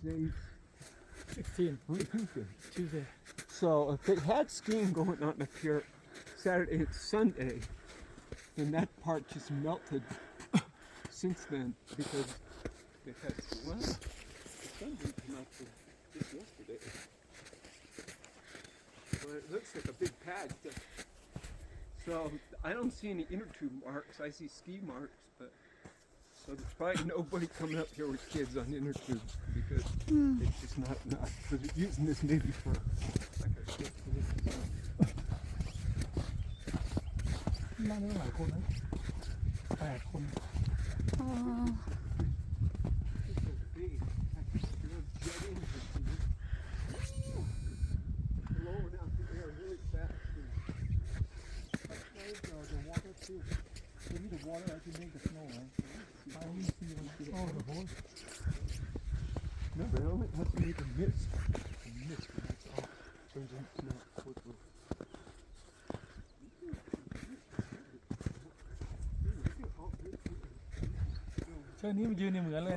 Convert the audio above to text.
Today's 16. Tuesday. So if they had skiing going on up here Saturday and Sunday, then that part just melted since then because they had well, the sun didn't come out till just yesterday. But it looks like a big pad. So I don't see any inner tube marks. I see ski marks, but so there's probably nobody coming up here with kids on inner tubes because it's just not enough. So they're using this maybe for like a short position. นั่งได้หลายคนนะ8 คน อ๋อ Lower down the air really fast. The water too. They need the water to make the snow, right? I only see one. Oh, the whole. No, the helmet has to make a mist. The mist, that's all. Turns into snow quickly. เชือกนี้มันยืนในเหมือนเลย